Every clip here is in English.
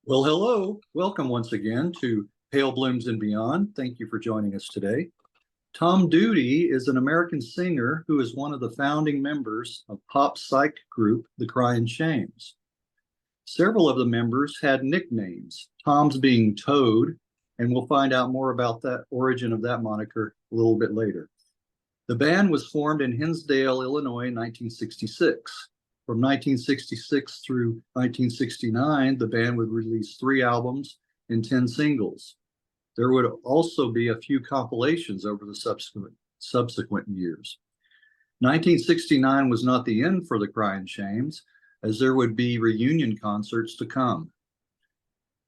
Well, hello. Welcome once again to Pale Blooms and Beyond. Thank you for joining us today. Tom Dudy is an American singer who is one of the founding members of pop psych group, the Cryan Shames. Several of the members had nicknames, Tom's being Toad, and we'll find out more about that origin of that moniker a little bit later. The band was formed in Hinsdale, Illinois in 1966. From 1966 through 1969, the band would release 3 albums and 10 singles. There would also be a few compilations over the subsequent years. 1969 was not the end for the Cryan Shames, as there would be reunion concerts to come.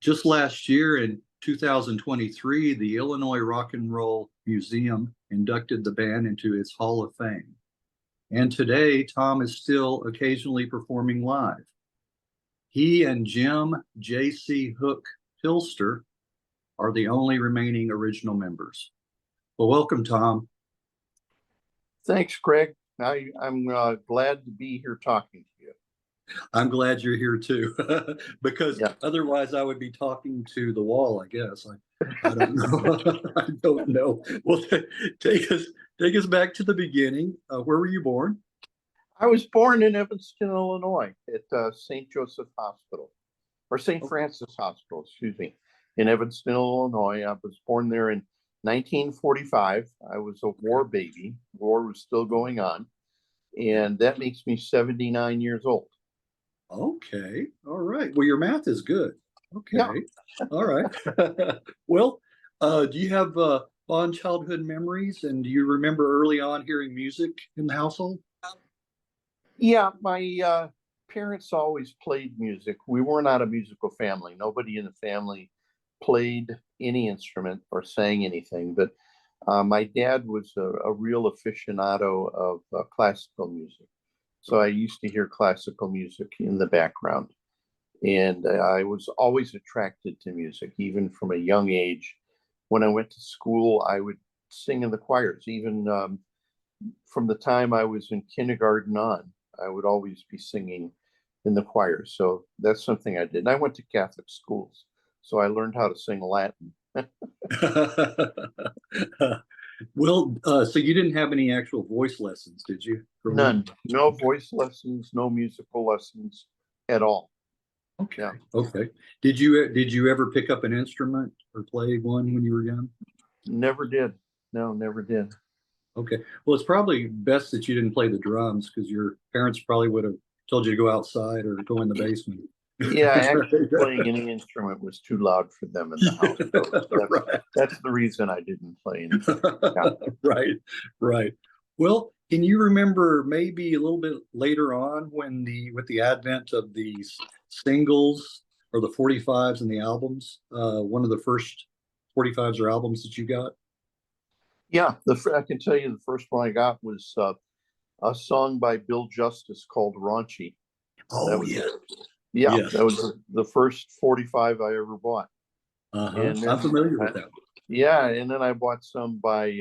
Just last year in 2023, the Illinois Rock and Roll Museum inducted the band into its Hall of Fame. And today, Tom is still occasionally performing live. He and Jim J.C. Hooke Pilster are the only remaining original members. Well, welcome, Tom. Thanks, Craig. I'm glad to be here talking to you. I'm glad you're here too, because otherwise I would be talking to the wall, I guess. I don't know. I don't know. Well, take us back to the beginning. Where were you born? I was born in Evanston, Illinois, at St. Joseph Hospital, or St. Francis Hospital, excuse me, in Evanston, Illinois. I was born there in 1945. I was a war baby. War was still going on, and that makes me 79 years old. Okay. All right. Well, your math is good. Okay. Yeah. All right. Well, do you have fond childhood memories, and do you remember early on hearing music in the household? Yeah, my parents always played music. We were not a musical family. Nobody in the family played any instrument or sang anything, but my dad was a real aficionado of classical music. So I used to hear classical music in the background. And I was always attracted to music, even from a young age. When I went to school, I would sing in the choirs. Even from the time I was in kindergarten on, I would always be singing in the choirs. So that's something I did. And I went to Catholic schools, so I learned how to sing Latin. Well, so you didn't have any actual voice lessons, did you? None. No voice lessons, no musical lessons at all. Okay. Yeah. Okay. Did you ever pick up an instrument or play one when you were young? Never did. No, never did. Okay. Well, it's probably best that you didn't play the drums, because your parents probably would have told you to go outside or go in the basement. Yeah, actually playing any instrument was too loud for them in the house. So that's the reason I didn't play anything. Yeah. Right. Well, can you remember maybe a little bit later on when with the advent of these singles or the 45s and the albums, one of the first 45s or albums that you got? Yeah, I can tell you the first one I got was a song by Bill Justice called Raunchy. Oh, yeah. Yeah, yes. That was the first 45 I ever bought. And I'm familiar with that. Yeah, and then I bought some by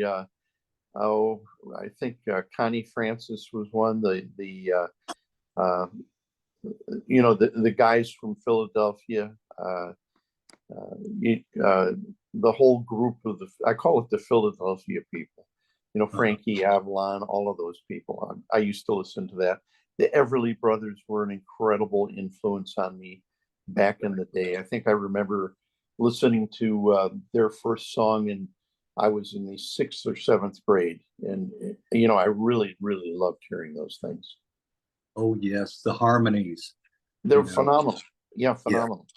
I think Connie Francis was one. The guys from Philadelphia. The whole group of I call it the Philadelphia people. Frankie Avalon, all of those people. I used to listen to that. The Everly Brothers were an incredible influence on me back in the day. I think I remember listening to their first song, and I was in the 6th or 7th grade. And, I really, really loved hearing those things. Oh, yes. The harmonies. They're phenomenal. Yeah, phenomenal.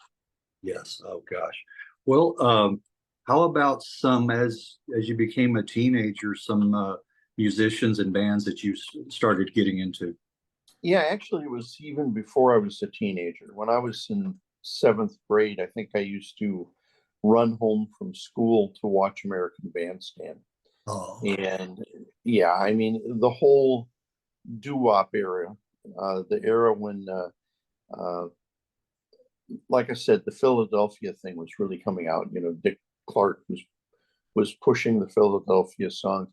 Yeah. Yes. Oh, gosh. Well, how about some, as you became a teenager, some musicians and bands that you started getting into? Yeah, actually, it was even before I was a teenager. When I was in 7th grade, I think I used to run home from school to watch American Bandstand. Oh. And yeah, I mean, the whole doo-wop era, the era when, like I said, the Philadelphia thing was really coming out. Dick Clark was pushing the Philadelphia songs.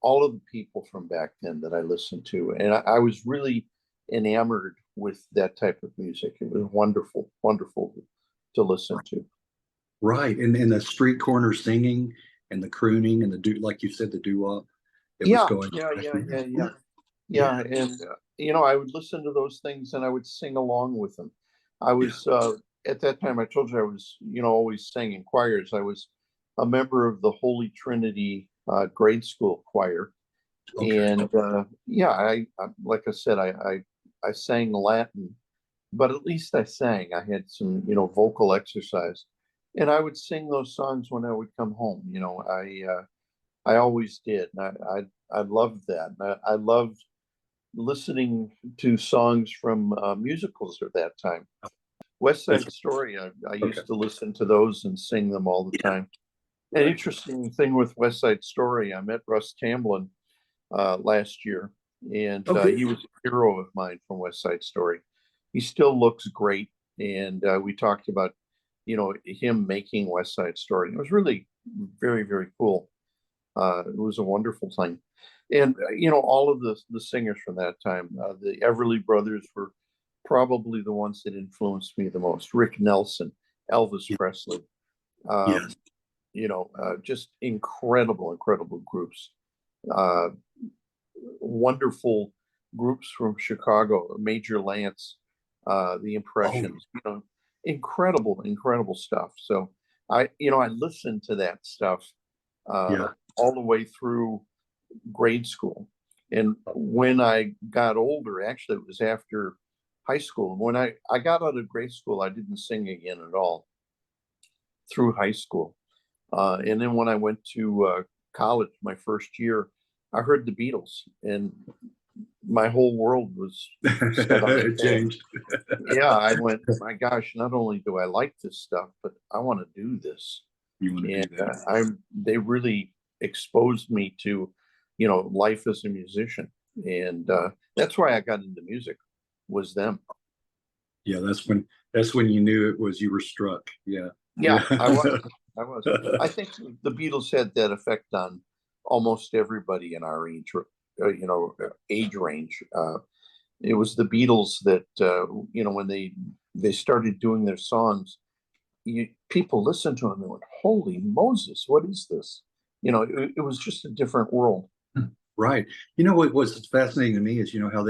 All of the people from back then that I listened to, and I was really enamored with that type of music. It was wonderful, wonderful to listen to. Right. And the street corner singing and the crooning and like you said, the doo-wop. It was Yeah, going. yeah. And I would listen to those things and I would sing along with them. I was at that time, I told you I was, always sang in choirs. I was a member of the Holy Trinity grade school choir. Okay. And I like I said, I sang Latin, but at least I sang. I had some, vocal exercise, and I would sing those songs when I would come home. I always did. I loved that. I loved listening to songs from musicals at that time. West Side Story, I used to listen to those and sing them all the time. An interesting thing with West Side Story, I met Russ Tamblyn last year, and he was a hero of mine from West Side Story. He still looks great, and we talked about, him making West Side Story. It was really very, very cool. It was a wonderful thing. And, all of the singers from that time, the Everly Brothers were probably the ones that influenced me the most. Rick Nelson, Elvis Presley, just incredible, incredible groups. Wonderful groups from Chicago, Major Lance, the Impressions, incredible, incredible stuff. So I listened to that stuff all the way through grade school. And when I got older, actually it was after high school. When I got out of grade school, I didn't sing again at all through high school. And then when I went to college, my first year, I heard the Beatles, and my whole world was set on It changed. I went, my gosh, not only do I like this stuff, but I want to do this. You want to do that? They really exposed me to, life as a musician, and that's why I got into music. Was them. Yeah, that's when you knew it was you were struck. Yeah. I was. I think the Beatles had that effect on almost everybody in our age, age range. It was the Beatles that, when they started doing their songs, people listened to them and went, "Holy Moses, what is this?" It was just a different world. Right. What was fascinating to me is how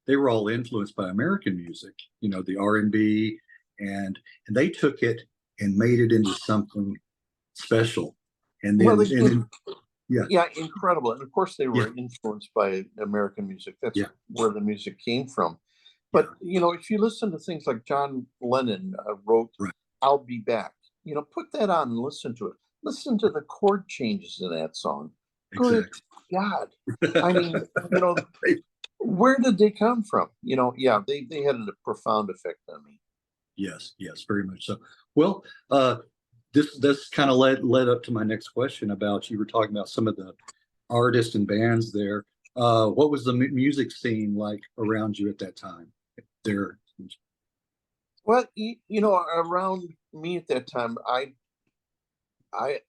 they were all influenced by American music. The R&B, and they took it and made it into something special. And then incredible. And of course they were influenced by American music. That's where the music came from. But if you listen to things like John Lennon wrote "I'll Be Back," put that on and listen to it. Listen to the chord changes in that song. Good God. I mean, where did they come from? They had a profound effect on me. Yes, very much so. Well, this kind of led up to my next question about, you were talking about some of the artists and bands there. What was the music scene like around you at that time there? Well, around me at that time, I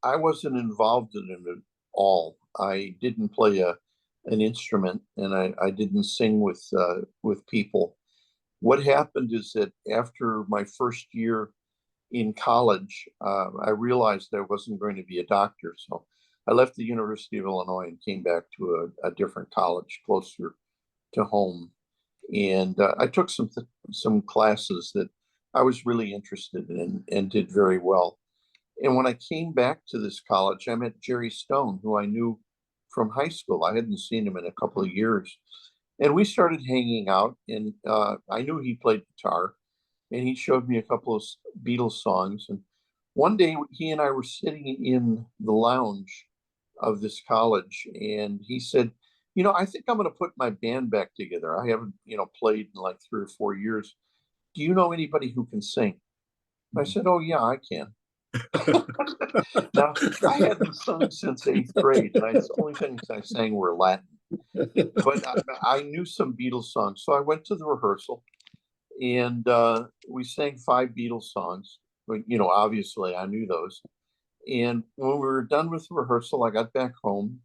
wasn't involved in it at all. I didn't play an instrument, and I didn't sing with people. What happened is that after my first year in college, I realized I wasn't going to be a doctor. So I left the University of Illinois and came back to a different college closer to home. And I took some classes that I was really interested in and did very well. And when I came back to this college, I met Jerry Stone, who I knew from high school. I hadn't seen him in a couple of years. And we started hanging out, and I knew he played guitar, and he showed me a couple of Beatles songs. And one day he and I were sitting in the lounge of this college, and he said, I think I'm going to put my band back together. I haven't, played in like 3 or 4 years. Do you know anybody who can sing? I said, "Oh yeah, I can." Now, I hadn't sung since 8th grade, and the only things I sang were Latin. But I knew some Beatles songs, so I went to the rehearsal, and we sang 5 Beatles songs. But, obviously I knew those. And when we were done with the rehearsal, I got back home,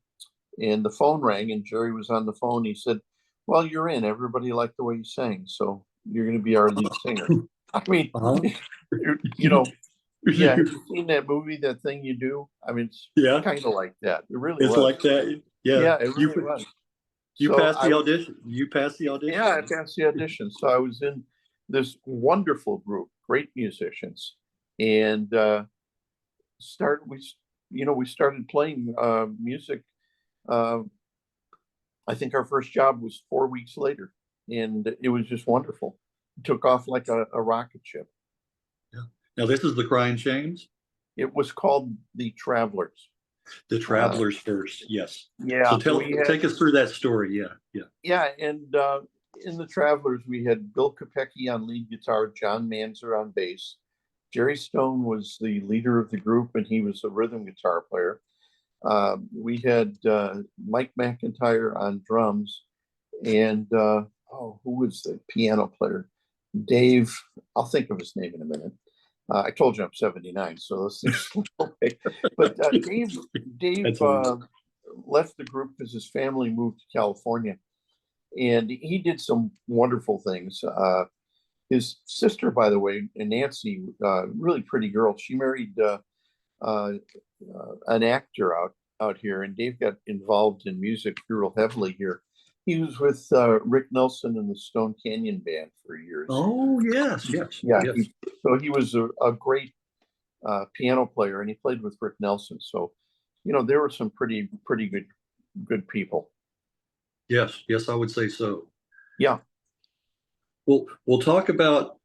and the phone rang, and Jerry was on the phone. He said, "Well, you're in. Everybody liked the way you sang, so you're going to be our lead singer. I mean, Uh-huh. you know, yeah. Have you seen that movie, That Thing You Do? I mean, it's Yeah, kind of like that. It really it's was. like that. Yeah, Yeah, it really was. you So passed the audition. You passed the audition. yeah, I passed the audition. So I was in this wonderful group, great musicians, and started we we started playing music. Uh, I think our first job was 4 weeks later, and it was just wonderful. It took off like a rocket ship. Yeah. Now this is the Cryin Shames. It was called the Travelers. The Travelers first, yes. Yeah, So take us through that story. Yeah, yeah. yeah, and in the Travelers we had Bill Kopecki on lead guitar, John Manzer on bass. Jerry Stone was the leader of the group, and he was a rhythm guitar player. We had Mike McIntyre on drums, and who was the piano player? Dave. I'll think of his name in a minute. I told you I'm 79, so let's just okay. But Dave left the group because his family moved to California, and he did some wonderful things. His sister, by the way, Nancy, really pretty girl. She married an actor out here, and Dave got involved in music real heavily here. He was with Rick Nelson and the Stone Canyon Band for years. Oh yes, yes, Yeah. yes. So he was a great piano player, and he played with Rick Nelson. So, there were some pretty good people. Yes, yes, I would say so. Yeah. We'll talk about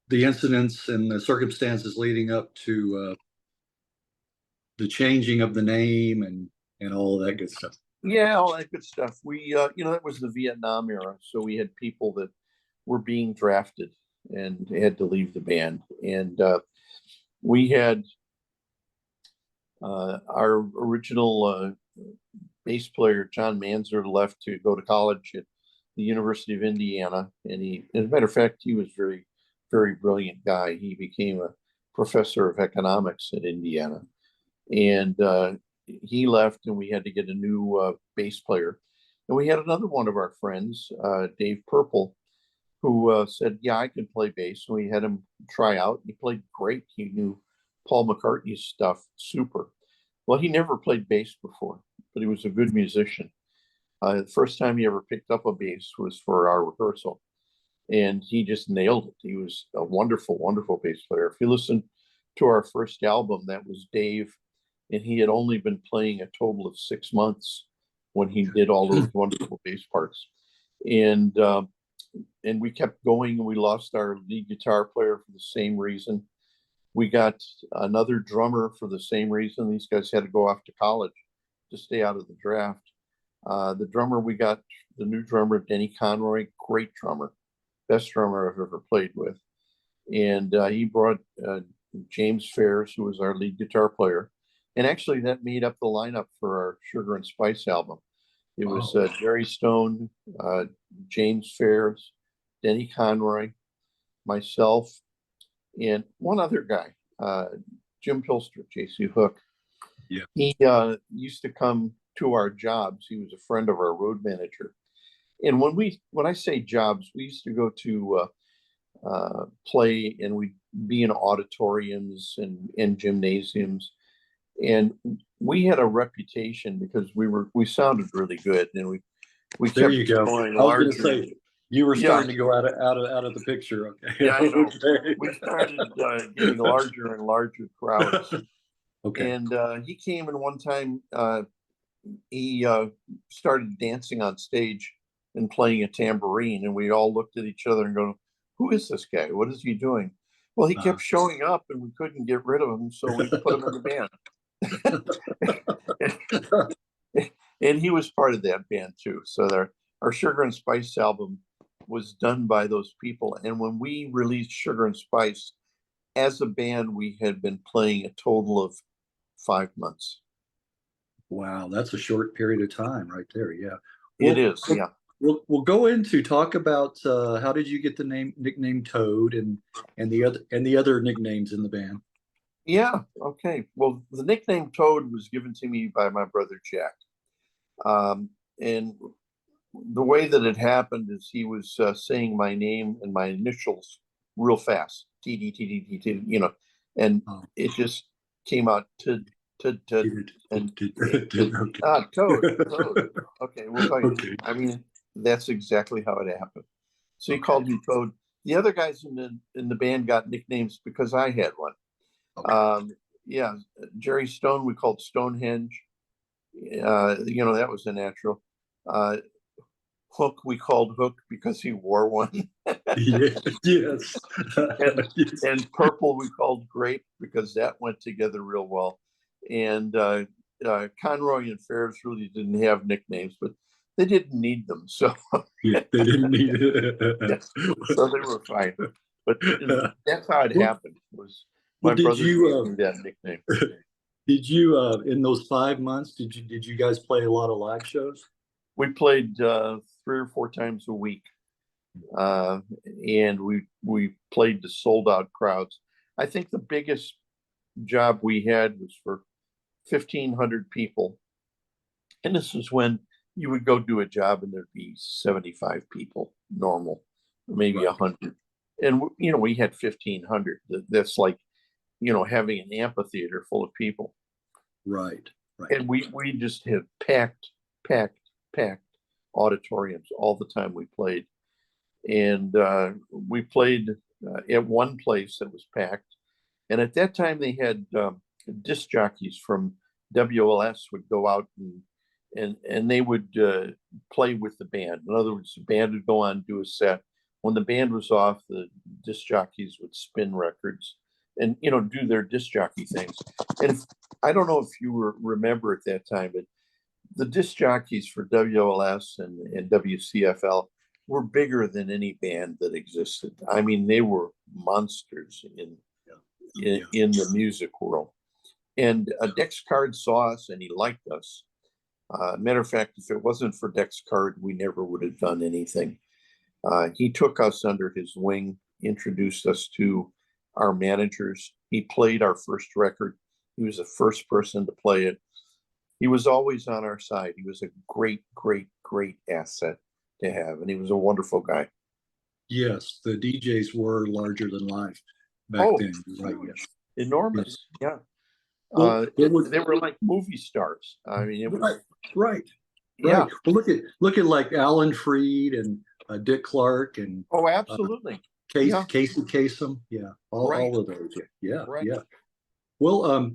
the incidents and the circumstances leading up to the changing of the name and all of that good stuff. Yeah, all that good stuff. We, that was the Vietnam era, so we had people that were being drafted and had to leave the band, and we had our original bass player John Manzer left to go to college at the University of Indiana, and as a matter of fact, he was very brilliant guy. He became a professor of economics at Indiana, and he left, and we had to get a new bass player. And we had another one of our friends, Dave Purple, who said, "Yeah, I can play bass." And we had him try out. He played great. He knew Paul McCartney's stuff super. Well, he never played bass before, but he was a good musician. The first time he ever picked up a bass was for our rehearsal, and he just nailed it. He was a wonderful bass player. If you listen to our first album, that was Dave, and he had only been playing a total of 6 months when he did all those wonderful bass parts. And we kept going, and we lost our lead guitar player for the same reason. We got another drummer for the same reason. These guys had to go off to college to stay out of the draft. The drummer, we got the new drummer, Denny Conroy, great drummer, best drummer I've ever played with. And he brought James Fares, who was our lead guitar player. And actually that made up the lineup for our Sugar and Spice album. It was Jerry Stone, James Fares, Denny Conroy, myself, and one other guy, Jim Pilster, JC Hooke. Yeah. He used to come to our jobs. He was a friend of our road manager. And when I say jobs, we used to go to play, and we'd be in auditoriums and gymnasiums. And we had a reputation because we sounded really good, and we There kept you go. going I was going larger. to say you were starting to go out of the picture. Okay. Yeah, I know. We started getting larger and larger crowds. Okay. And he came, and one time he started dancing on stage and playing a tambourine, and we all looked at each other and go, "Who is this guy? What is he doing?" Well, he kept showing up, and we couldn't get rid of him, so we put him in the band. And he was part of that band too. So our Sugar and Spice album was done by those people. And when we released Sugar and Spice, as a band, we had been playing a total of 5 months. Wow, that's a short period of time right there. Yeah. It is. Yeah. We'll go into talk about how did you get the nickname Toad and the other nicknames in the band. Yeah. Okay. Well, the nickname Toad was given to me by my brother Jack, and the way that it happened is he was saying my name and my initials real fast, TD, you know, and Oh. it just came out to and Okay. Toad. Okay, we'll call you. Okay. I mean, that's exactly how it happened. So he Okay. called me Toad. The other guys in the band got nicknames because I had one. Okay. Yeah, Jerry Stone we called Stonehenge. You know, that was a natural. Hooke we called Hooke because he wore one. Yeah, yes. and Yes. and purple we called Grape because that went together real well. And Conroy and Ferris really didn't have nicknames, but they didn't need them, so Yeah, they didn't need yes, it. so they were fine. But that's how it Well, happened. Was well, my brother gave me that nickname. did you in those 5 months, did you guys play a lot of live shows? We played 3 or 4 times a week, and we played to sold out crowds. I think the biggest job we had was for 1,500 people, and this is when you would go do a job and there'd be 75 people normal, maybe Right. 100, and you know, we had 1,500. That's like, you know, having an amphitheater full of people. Right. Right. And we just had packed packed auditoriums all the time we played. And we played at one place that was packed, and at that time they had disc jockeys from WLS would go out and they would play with the band. In other words, the band would go on, do a set. When the band was off, the disc jockeys would spin records and, you know, do their disc jockey things. And I don't know if you remember at that time, but the disc jockeys for WLS and WCFL were bigger than any band that existed. I mean, they were monsters in the music world. And Dex Card saw us and he liked us. Matter of fact, if it wasn't for Dex Card, we never would have done anything. He took us under his wing, introduced us to our managers. He played our first record. He was the first person to play it. He was always on our side. He was a great, great, great asset to have, and he was a wonderful guy. Yes, the DJs were larger than life back Oh, then. Right. Yes. enormous. Yes. Yeah. Well, They were like movie stars. I mean, it was right. Right. yeah. Right. Well, look at like Alan Freed and Dick Clark and Oh, uh, absolutely. Yeah. Casey Kasem. Yeah. Right. All of those. Yeah. Right. Yeah. Well,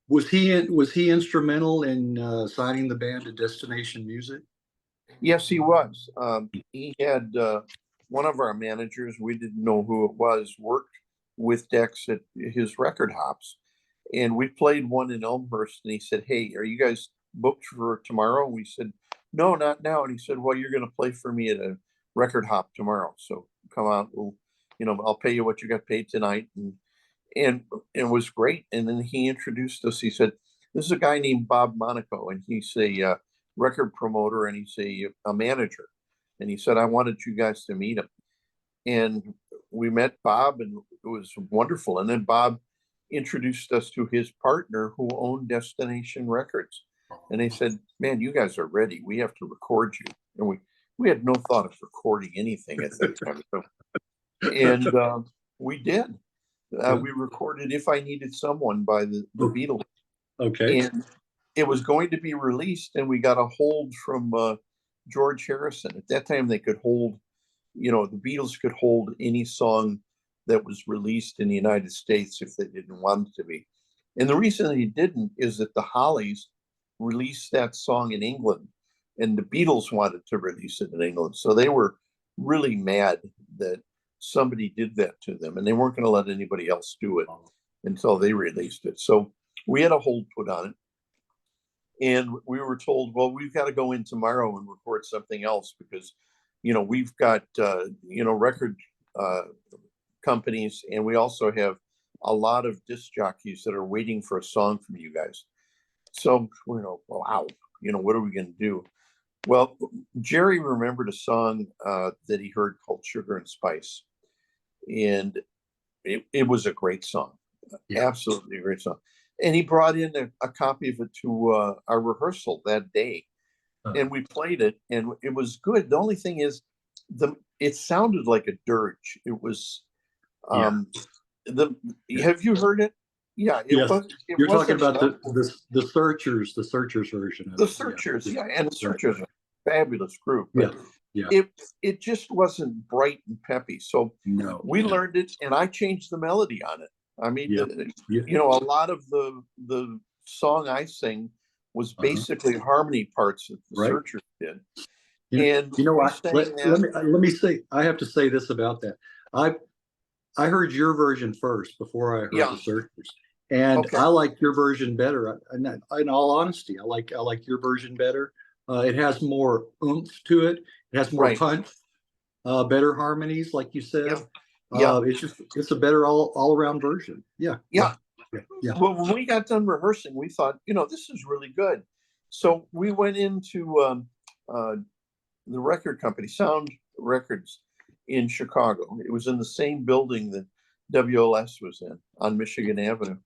was he instrumental in signing the band to Destination Music? Yes, he was. He had one of our managers, we didn't know who it was, worked with Dex at his record hops. And we played one in Elmhurst, and he said, "Hey, are you guys booked for tomorrow?" And we said, "No, not now." And he said, "Well, you're going to play for me at a record hop tomorrow. So come out. We'll, you know, I'll pay you what you got paid tonight." And it was great. And then he introduced us. He said, "This is a guy named Bob Monaco, and he's a record promoter, and he's a manager." And he said, "I wanted you guys to meet him." And we met Bob, and it was wonderful. And then Bob introduced us to his partner who owned Destination Records. And they said, "Man, you guys are ready. We have to record you." And we had no thought of recording anything at that time. So, and we did. We recorded "If I Needed Someone" by the Beatles. Okay. And it was going to be released, and we got a hold from George Harrison. At that time, they could hold, you know, the Beatles could hold any song that was released in the United States if they didn't want it to be. And the reason they didn't is that the Hollies released that song in England, and the Beatles wanted to release it in England. So they were really mad that somebody did that to them, and they weren't going to let anybody else do it until they released it. So we had a hold put on it. And we were told, "Well, we've got to go in tomorrow and record something else because, you know, we've got, you know, record companies, and we also have a lot of disc jockeys that are waiting for a song from you guys." So, you know, wow, you know, what are we going to do? Well, Jerry remembered a song that he heard called "Sugar and Spice." And it was a great song. Yeah. Absolutely a great song. And he brought in a copy of it to our rehearsal that day. and we played it, and it was good. The only thing is, it sounded like a dirge. It was the have you heard it? Yeah, Yes. it You're talking wasn't about the Searchers version of the it. Searchers, Yeah. and the Searchers are a fabulous group, Yeah. but Yeah. it just wasn't bright and peppy. So No. we learned it, and I changed the melody on it. I mean, Yeah. you know, a lot of the song I sing was basically harmony parts that the Right. Searchers did. You know what? Let me say, I have to say this about that. I heard your version first before I heard the Searchers, and I like your version better. In all honesty, I like your version better. It has more oomph to it. It has more punch, better harmonies, like you said. It's a better all around version. Yeah. Well, when we got done rehearsing, we thought, you know, this is really good. So we went into the record company, Sound Records, in Chicago. It was in the same building that WLS was in on Michigan Avenue.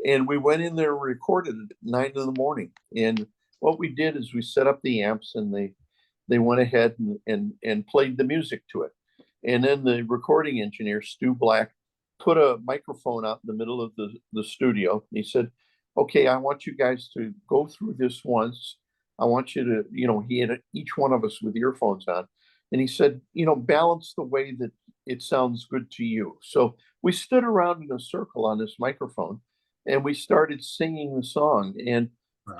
And we went in there and recorded at 9 in the morning. And what we did is we set up the amps, and they went ahead and played the music to it. And then the recording engineer, Stu Black, put a microphone out in the middle of the studio. And he said, okay, I want you guys to go through this once. I want you to, you know, he had each one of us with earphones on. And he said, you know, balance the way that it sounds good to you. So we stood around in a circle on this microphone, and we started singing the song. And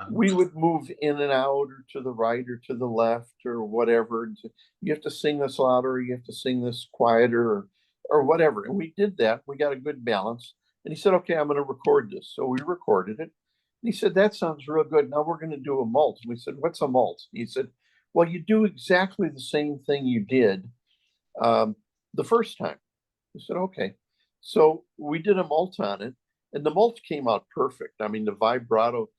we would move in and out, or to the right or to the left or whatever. You have to sing this louder, or you have to sing this quieter, or whatever. And we did that. We got a good balance. And he said, okay, I'm going to record this. So we recorded it. And he said, that sounds real good. Now we're going to do a mult. And we said, what's a mult? He said, well, you do exactly the same thing you did the first time. I said, okay. So we did a mult on it, and the mult came out perfect. I mean, the vibrato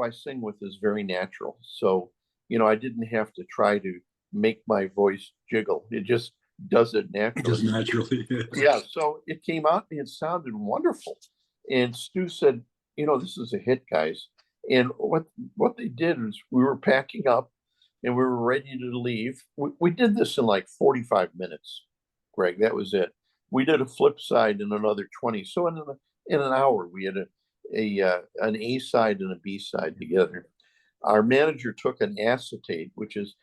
I sing with is very natural. So, you know, I didn't have to try to make my voice jiggle. It just does it naturally. Just naturally. Yeah. So it came out and it sounded wonderful. And Stu said, you know, this is a hit, guys. And what they did was, we were packing up and we were ready to leave. We did this in like 45 minutes, Greg. That was it. We did a flip side in another 20. So in an hour, we had an A side and a B side together. Our manager took an acetate, which is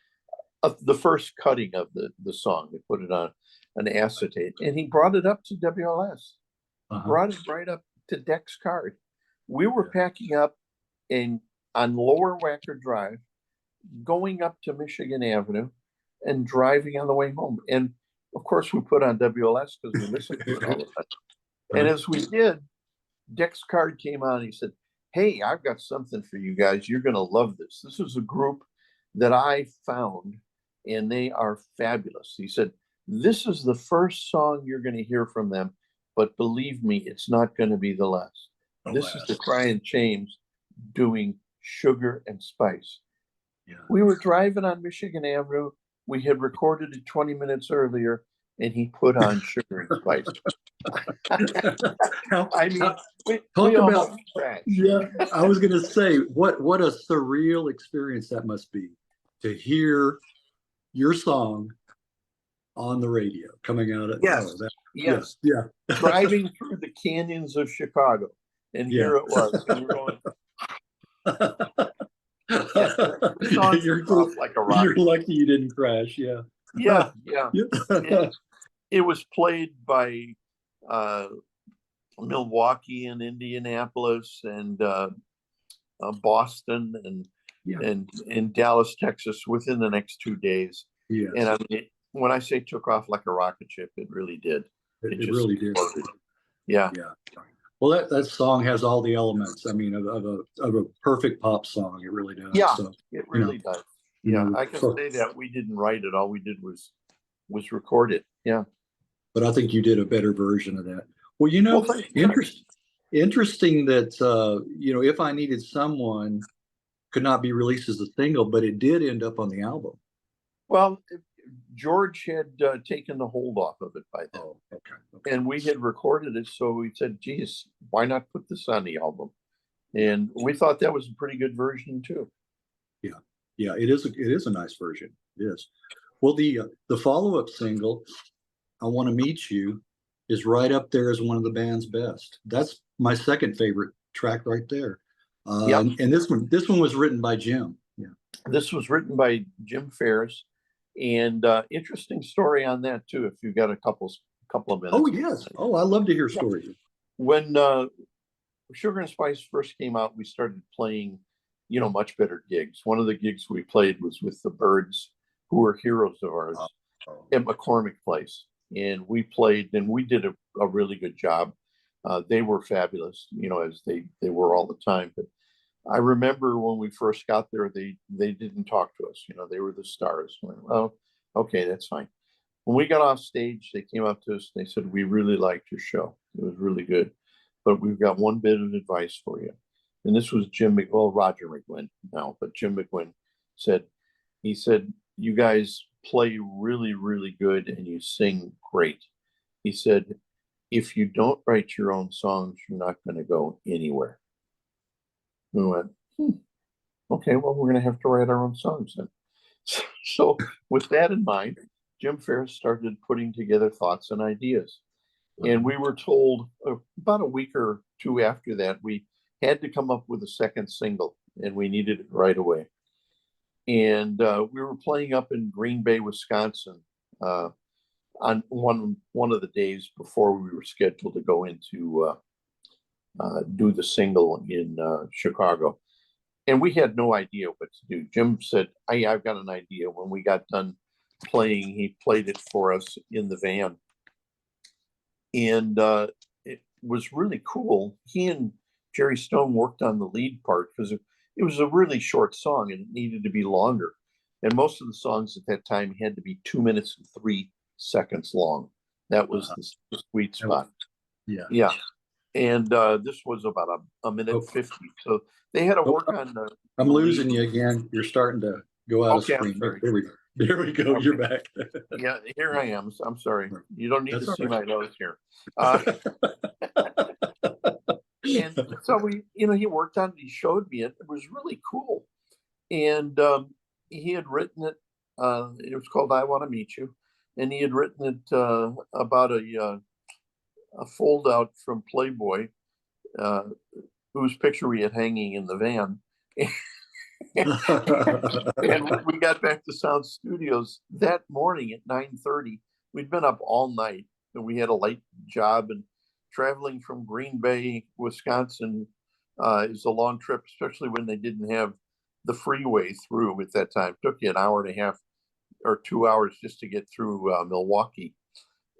the first cutting of the song. They put it on an acetate, and he brought it up to WLS. Brought it right up to Deck's card. We were packing up on Lower Wacker Drive, going up to Michigan Avenue, and driving on the way home. And of course, we put on WLS because we listened to it all the time. And as we did, Deck's card came on. He said, hey, I've got something for you guys. You're going to love this. This is a group that I found, and they are fabulous. He said, this is the first song you're going to hear from them, but believe me, it's not going to be the last. This is the Cryan Shames doing Sugar and Spice. Yeah. We were driving on Michigan Avenue. We had recorded it 20 minutes earlier, and he put on Sugar and Spice. I mean, talk about crash. Yeah, I was going to say, what a surreal experience that must be, to hear your song on the radio coming out of yes. Driving through the canyons of Chicago, and here it was, and we're going. You're like a rocket. You're lucky you didn't crash. Yeah. It was played by Milwaukee and Indianapolis and Boston and Dallas, Texas within the next 2 days. Yeah. And I mean, when I say took off like a rocket ship, it really did. It really did. Yeah. Well, that song has all the elements. I mean, of a perfect pop song. It really does. Yeah, so, it really does. Yeah, I can say that we didn't write it. All we did was record it. Yeah. But I think you did a better version of that. Well, interesting that If I Needed Someone could not be released as a single, but it did end up on the album. Well, George had taken the hold off of it by then. Oh, okay. And we had recorded it, so we said, geez, why not put this on the album? And we thought that was a pretty good version too. Yeah. Yeah, it is a nice version. It is. Well, the follow-up single, I Want to Meet You, is right up there as one of the band's best. That's my second favorite track right there. Yep. And this one was written by Jim. Yeah. This was written by Jim Ferris, and interesting story on that too. If you've got a couple of minutes. Oh yes. Oh, I love to hear stories. When Sugar and Spice first came out, we started playing, much better gigs. One of the gigs we played was with the Byrds, who were heroes of ours, at McCormick Place, and we played, and we did a really good job. They were fabulous, as they were all the time. But I remember when we first got there, they didn't talk to us. They were the stars. I went, well, okay, that's fine. When we got off stage, they came up to us and they said, "We really liked your show. It was really good, but we've got one bit of advice for you." And this was Roger McGuinn now, but Jim McGuinn he said, "You guys play really, really good and you sing great." He said, "If you don't write your own songs, you're not going to go anywhere." We went, okay, well, we're going to have to write our own songs then. So with that in mind, Jim Ferris started putting together thoughts and ideas. And we were told about a week or two after that, we had to come up with a second single, and we needed it right away. And we were playing up in Green Bay, Wisconsin, on one of the days before we were scheduled to go into do the single in Chicago. And we had no idea what to do. Jim said, I've got an idea. When we got done playing, he played it for us in the van. And it was really cool. He and Jerry Stone worked on the lead part because it was a really short song and it needed to be longer. And most of the songs at that time had to be 2 minutes and 3 seconds long. That was the sweet spot. Yeah. Yeah. And this was about a minute 50. So they had to work on the. I'm losing you again. You're starting to go out of Okay, screen. There we go. Okay. You're back. Yeah, here I am. I'm sorry. You don't need to see my nose here. And so he worked on it. He showed me it. It was really cool. And he had written it. It was called "I Want to Meet You," and he had written it about a fold out from Playboy, whose picture we had hanging in the van. And we got back to Sound Studios that morning at 9:30. We'd been up all night and we had a late job, and traveling from Green Bay, Wisconsin is a long trip, especially when they didn't have the freeway through at that time. It took you an hour and a half or 2 hours just to get through Milwaukee.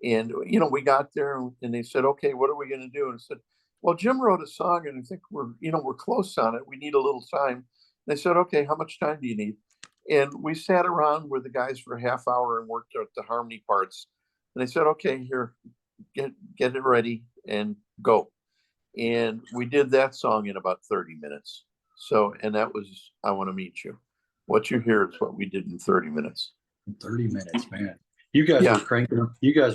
And, we got there and they said, "Okay, what are we going to do?" And I said, "Well, Jim wrote a song and I think we're close on it. We need a little time." They said, "Okay, how much time do you need?" And we sat around with the guys for a half hour and worked out the harmony parts. And they said, "Okay, here, get it ready and go." And we did that song in about 30 minutes. So, and that was "I Want to Meet You." What you hear is what we did in 30 minutes. 30 minutes, man. You guys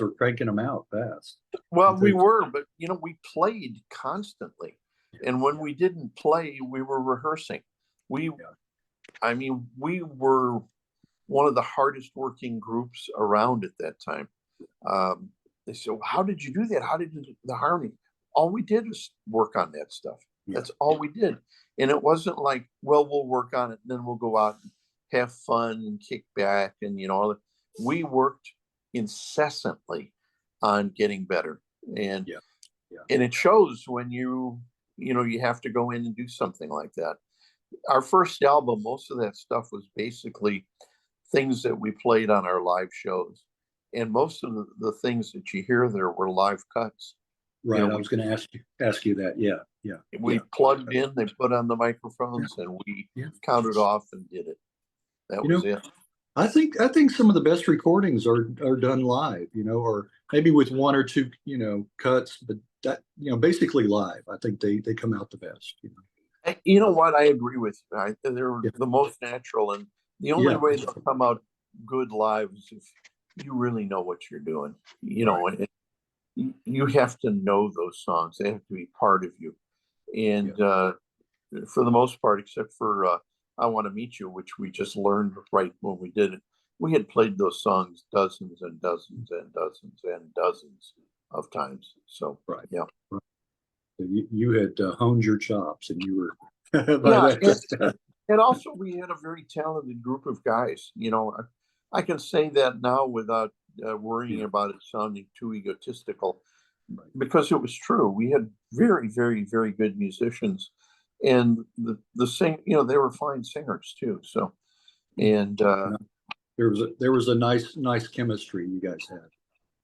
were cranking them out fast. Well, we were, but we played constantly. And when we didn't play, we were rehearsing. We were one of the hardest working groups around at that time. They said, "Well, how did you do that? How did you do the harmony?" All we did was work on that stuff. Yeah. That's all we did. And it wasn't like, well, we'll work on it and then we'll go out and have fun and kick back and all that. We worked incessantly on getting better. And and it shows when you have to go in and do something like that. Our first album, most of that stuff was basically things that we played on our live shows. And most of the things that you hear there were live cuts. Right. I was going to ask you that. Yeah. Yeah. We plugged in, they put on the microphones, and we counted off and did it. That was it. I think some of the best recordings are done live, or maybe with one or two, cuts, but that, basically live. I think they come out the best. You know what? I agree with you. They're the most natural, and the only way they'll come out good live is if you really know what you're doing. And you have to know those songs. They have to be part of you. And for the most part, except for I Want to Meet You, which we just learned right when we did it. We had played those songs dozens and dozens and dozens and dozens of times. So, Right. yeah. Right. So you had honed your chops, and you were Yeah. And also, we had a very talented group of guys. I can say that now without worrying about it sounding too egotistical, because it was true. We had very, very, very good musicians, and the sing. They were fine singers too. So, and there was a nice chemistry you guys had.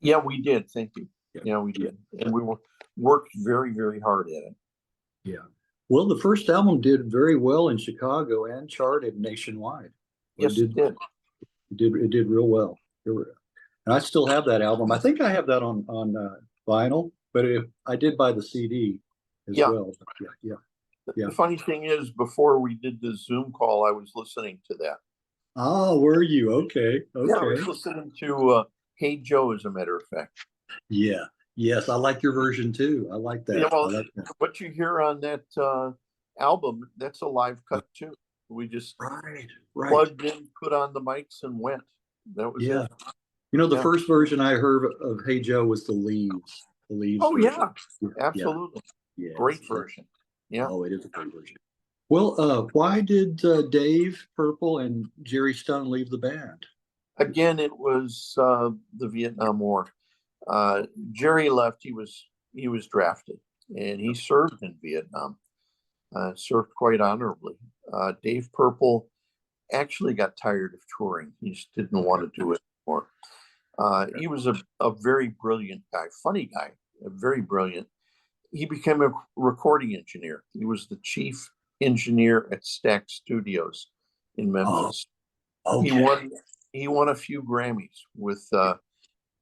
yeah, we did. Thank you. Yeah, we did, and we worked very, very hard at it. Yeah. Well, the first album did very well in Chicago and charted nationwide. Yes, it did. It did real well. And I still have that album. I think I have that on vinyl, but I did buy the CD as well. Yeah. The funny thing is, before we did the Zoom call, I was listening to that. Oh, were you? Okay. Yeah, I was listening to Hey Joe, as a matter of fact. Yeah. Yes, I like your version too. I like that. Well, I like that. What you hear on that album, that's a live cut too. We just plugged in, put on the mics, and went. That was it. The first version I heard of Hey Joe was the Leaves. The Leaves. Oh, version. yeah. Absolutely. Yeah. Great version. Yeah. Oh, it is a great version. Well, why did Dave Purple and Jerry Stone leave the band? Again, it was the Vietnam War. Jerry left. He was drafted, and he served in Vietnam. Served quite honorably. Dave Purple actually got tired of touring. He just didn't want to do it anymore. He was a very brilliant guy, funny guy, very brilliant. He became a recording engineer. He was the chief engineer at Stax Studios in Memphis. Oh, okay. He won a few Grammys with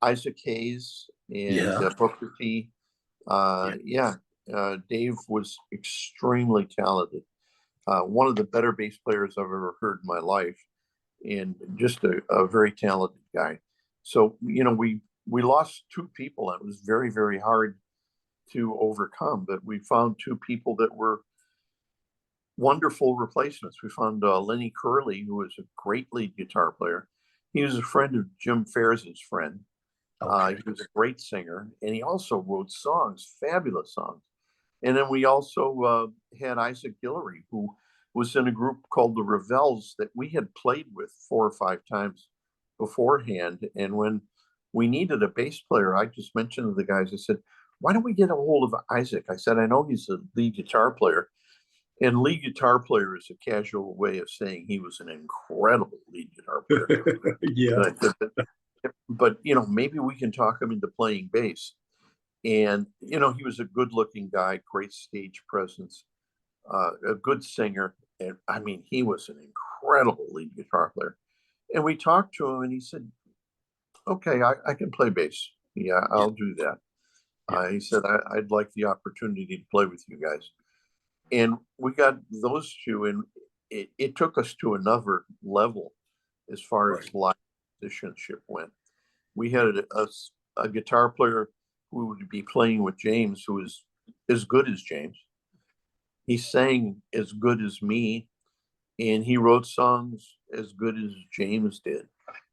Isaac Hayes and Booker T. Dave was extremely talented. One of the better bass players I've ever heard in my life, and just a very talented guy. So, we lost two people. It was very, very hard to overcome, but we found two people that were wonderful replacements. We found Lenny Curley, who was a great lead guitar player. He was a friend of Jim Ferris's friend. He was a great singer, and he also wrote songs, fabulous songs. And then we also had Isaac Guillory, who was in a group called the Revels that we had played with 4 or 5 times beforehand. And when we needed a bass player, I just mentioned to the guys, I said, why don't we get a hold of Isaac? I said, I know he's a lead guitar player. And lead guitar player is a casual way of saying he was an incredible lead guitar player. Yeah. But, maybe we can talk him into playing bass. And, he was a good looking guy, great stage presence, a good singer. And I mean, he was an incredible lead guitar player. And we talked to him and he said, okay, I can play bass. Yeah, I'll do that. He said, I'd like the opportunity to play with you guys. And we got those two, and it took us to another level as far as live musicianship went. We had a guitar player who would be playing with James, who was as good as James. He sang as good as me, and he wrote songs as good as James did.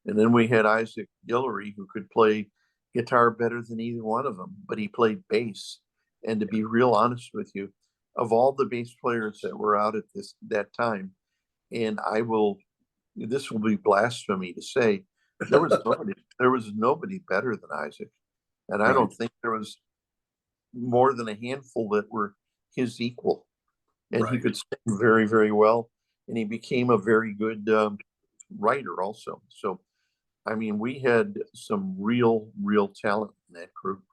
And then we had Isaac Guillory, who could play guitar better than either one of them, but he played bass. And to be real honest with you, of all the bass players that were out at that time, and this will be blasphemy to say, there was nobody better than Isaac. And I don't think there was more than a handful that were his equal. And he could sing very, very well. And he became a very good writer also. So, I mean, we had some real talent in that group.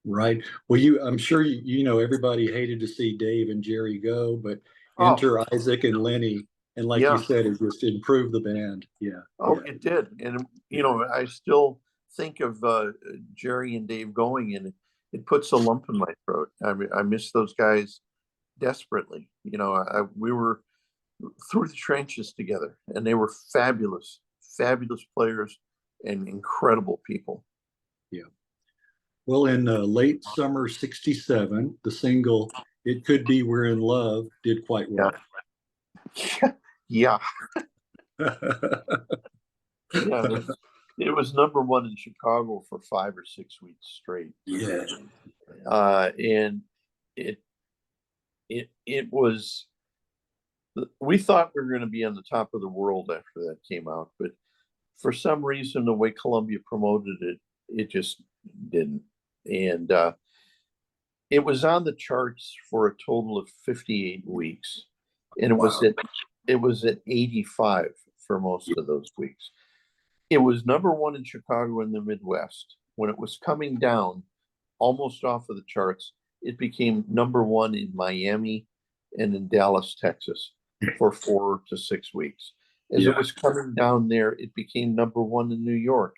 Right. Well, I'm sure everybody hated to see Dave and Jerry go, but enter Isaac and Lenny, and like you said, it just improved the band. Yeah. It did. And I still think of Jerry and Dave going, and it puts a lump in my throat. I miss those guys desperately. We were through the trenches together, and they were fabulous players and incredible people. Yeah. Well, in late summer '67, the single "It Could Be We're in Love" did quite well. Yeah, yeah. It was number one in Chicago for 5 or 6 weeks straight. Yeah. And it was. We thought we were going to be on the top of the world after that came out, but for some reason, the way Columbia promoted it, it just didn't. And it was on the charts for a total of 58 weeks, and it was at 85 for most of those weeks. It was number one in Chicago in the Midwest. When it was coming down almost off of the charts, it became number one in Miami and in Dallas, Texas for 4 to 6 weeks. As it was coming down there, it became number one in New York.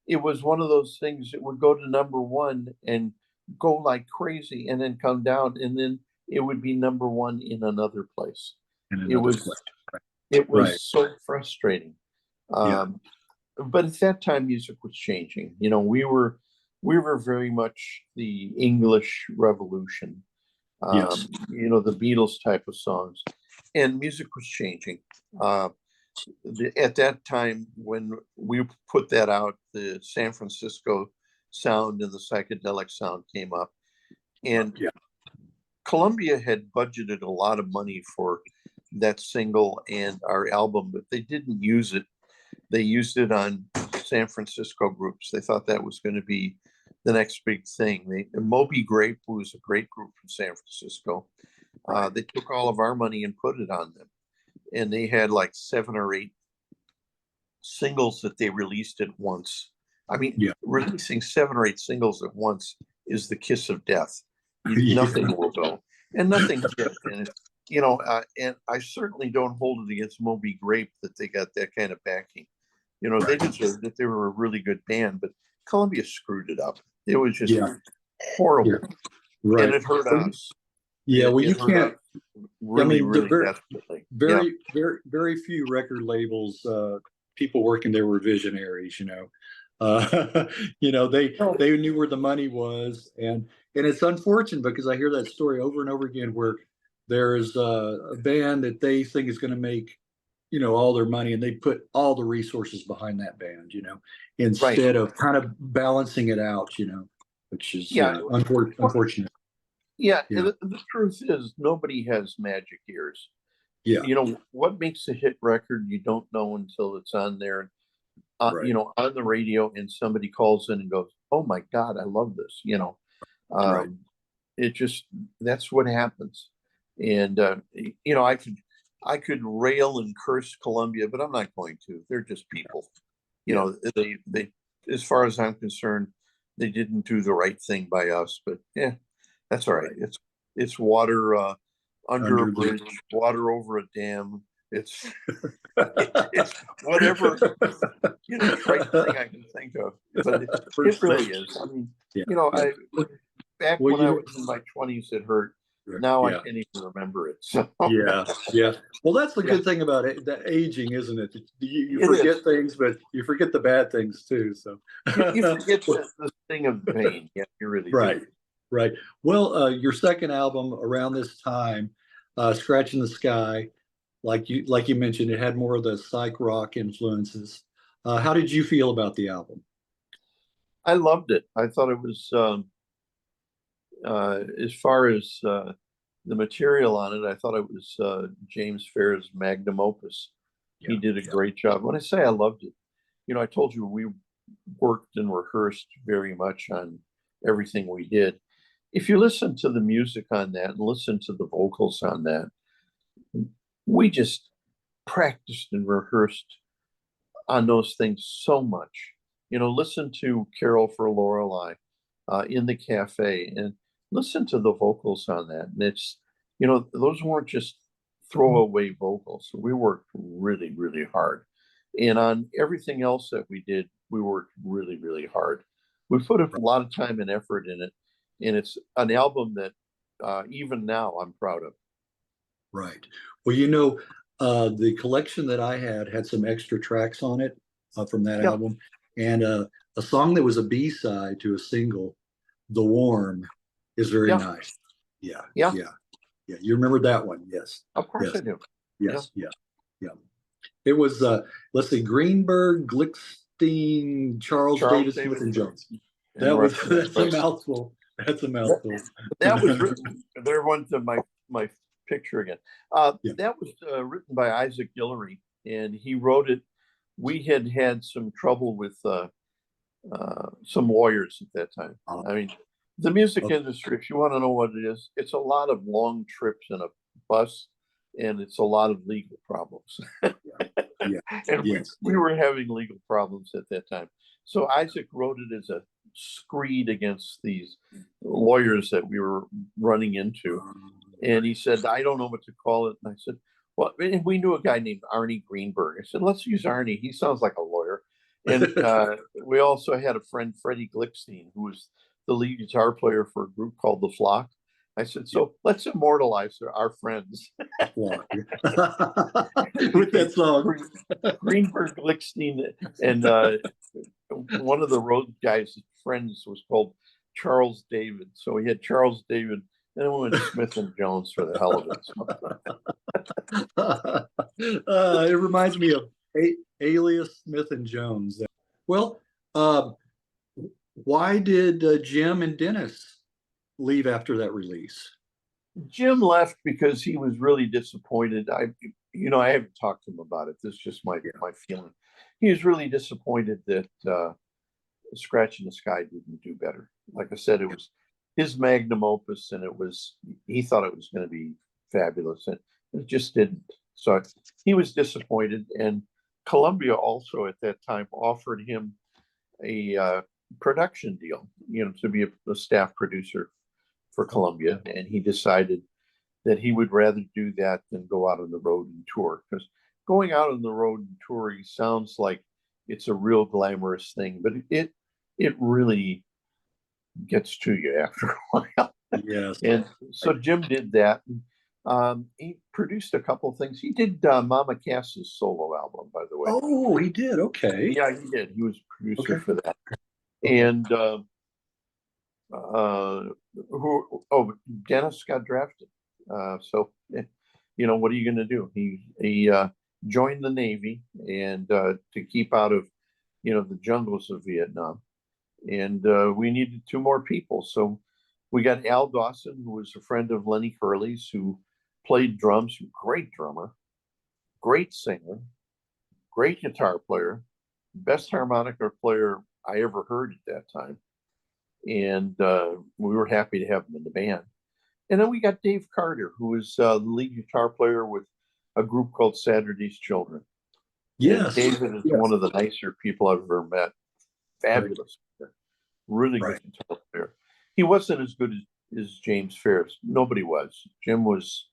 It was one of those things that would go to number one and go like crazy and then come down, and then it would be number one in another place. It was so frustrating. But at that time, music was changing. You know, we were very much the English Revolution. You know, the Beatles type of songs, and music was changing. At that time, when we put that out, the San Francisco sound and the psychedelic sound came up, and Columbia had budgeted a lot of money for that single and our album, but they didn't use it. They used it on San Francisco groups. They thought that was going to be the next big thing. Moby Grape was a great group from San Francisco. They took all of our money and put it on them. And they had like 7 or 8 singles that they released at once. I mean, releasing 7 or 8 singles at once is the kiss of death. Nothing will go, and nothing did. And you know, and I certainly don't hold it against Moby Grape that they got that kind of backing. You know, they deserved it. They were a really good band, but Columbia screwed it up. It was just horrible, and it hurt us. Yeah, well, you can't. Really, really desperately. Very few record labels, people working there were visionaries. You know, they knew where the money was, and it's unfortunate because I hear that story over and over again where there's a band that they think is going to make, you know, all their money, and they put all the resources behind that band, you know, instead of kind of balancing it out, you know, which is unfortunate. The truth is nobody has magic ears. You know, what makes a hit record, you don't know until it's on there, you know, on the radio, and somebody calls in and goes, oh my God, I love this, you know. It just, that's what happens. And you know, I could rail and curse Columbia, but I'm not going to. They're just people. You know, they as far as I'm concerned, they didn't do the right thing by us, but that's all right. It's water under a bridge, water over a dam. It's whatever, you know, right thing I can think of. But it really is. I mean, you know, back when I was in my 20s, it hurt. Now I can't even remember it. So Well, that's the good thing about it, the aging, isn't it? You forget things, but you forget the bad things too. So you forget the thing of the pain. Yeah, you really do. Right. Well, your second album around this time, Scratch in the Sky, like you mentioned, it had more of the psych rock influences. How did you feel about the album? I loved it. I thought it was, as far as the material on it, I thought it was James Fair's magnum opus. He did a great job. When I say I loved it, you know, I told you we worked and rehearsed very much on everything we did. If you listen to the music on that and listen to the vocals on that, we just practiced and rehearsed on those things so much. You know, listen to Carol for Lorelei in the cafe and listen to the vocals on that. And it's, you know, those weren't just throwaway vocals. We worked really, really hard. And on everything else that we did, we worked really, really hard. We put a lot of time and effort in it. And it's an album that even now I'm proud of. Right. Well, you know, the collection that I had some extra tracks on it from that album. And a song that was a B-side to a single, The Warm, is very nice. Yeah. You remember that one? Yes. Of course I do. Yes. It was let's see, Greenberg, Glickstein, Charles Charles David Smith, David and Jones. and That was Rush. that's a mouthful. That's a mouthful. That was written. There went to my picture again. Yeah. That was written by Isaac Guillory, and he wrote it. We had some trouble with some lawyers at that time. I mean, the music industry, if you want to know what it is, it's a lot of long trips in a bus, and it's a lot of legal problems. Yeah. And Yes. we were having legal problems at that time. So Isaac wrote it as a screed against these lawyers that we were running into. And he said, I don't know what to call it. And I said, well, and we knew a guy named Arnie Greenberg. I said, let's use Arnie. He sounds like a lawyer. And we also had a friend, Freddie Glickstein, who was the lead guitar player for a group called The Flock. I said, so let's immortalize our friends. With that song. Greenberg, Glickstein, and one of the road guys' friends was called Charles David. So we had Charles David, and then we went Smith and Jones for the hell of it. It reminds me of Alias Smith and Jones. Well, why did Jim and Dennis leave after that release? Jim left because he was really disappointed. I haven't talked to him about it. This is just my feeling. He was really disappointed that Scratch in the Sky didn't do better. Like I said, it was his magnum opus, and he thought it was going to be fabulous, and it just didn't. So he was disappointed. And Columbia also at that time offered him a production deal, to be a staff producer for Columbia, and he decided that he would rather do that than go out on the road and tour, because going out on the road and touring sounds like it's a real glamorous thing, but it really gets to you after a while. Yes. And so Jim did that. He produced a couple of things. He did Mama Cass's solo album, by the way. Oh, he did. Okay. Yeah, he did. He was producer for that. And Dennis got drafted. So what are you going to do? He joined the Navy and to keep out of the jungles of Vietnam. And we needed two more people. So we got Al Dawson, who was a friend of Lenny Curley's, who played drums, great drummer, great singer, great guitar player, best harmonica player I ever heard at that time. And we were happy to have him in the band. And then we got Dave Carter, who was the lead guitar player with a group called Saturday's Children. Yes. And David is one of the nicer people I've ever met. Fabulous. Right. Really good guitar player. He wasn't as good as James Ferris. Nobody was. Jim was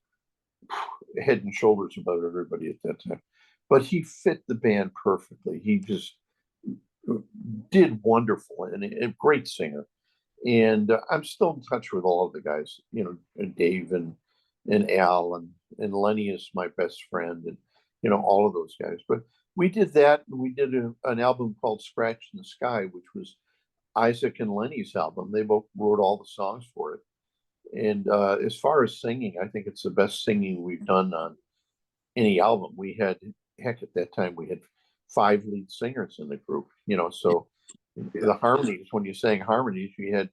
head and shoulders above everybody at that time. But he fit the band perfectly. He just did wonderful, and a great singer. And I'm still in touch with all of the guys, and Dave and Al and Lenny is my best friend, and all of those guys. But we did that, and we did an album called Scratch in the Sky, which was Isaac and Lenny's album. They both wrote all the songs for it. And as far as singing, I think it's the best singing we've done on any album. We had, heck, at that time we had 5 lead singers in the group, so the harmonies, when you sang harmonies, you had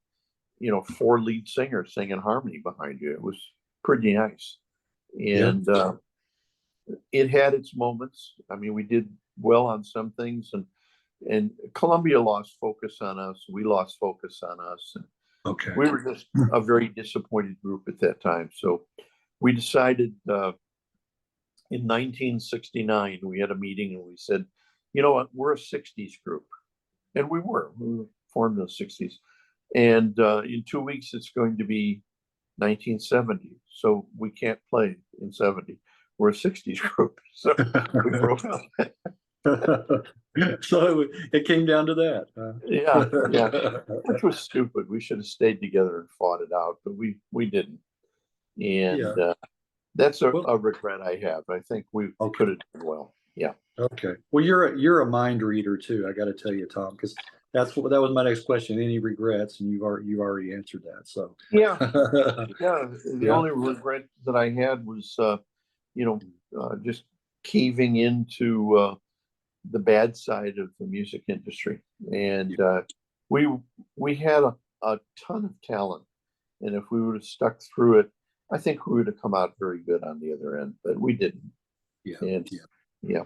4 lead singers singing harmony behind you. It was pretty nice. And it had its moments. I mean, we did well on some things, and Columbia lost focus on us. We lost focus on us. And we were just a very disappointed group at that time. So we decided in 1969, we had a meeting and we said, you know what, we're a 60s group. And we were formed in the 60s. And in 2 weeks, it's going to be 1970. So we can't play in 70. We're a 60s group. So we broke up. So it came down to that. Yeah. Which was stupid. We should have stayed together and fought it out, but we didn't. And that's a regret I have. I think we could have done well. Yeah. Okay. Well, you're a mind reader too. I got to tell you, Tom, because that was my next question. Any regrets? And you already answered that. So yeah. The only regret that I had was just caving into the bad side of the music industry. And we had a ton of talent. And if we would have stuck through it, I think we would have come out very good on the other end, but we didn't. Yeah. And yeah.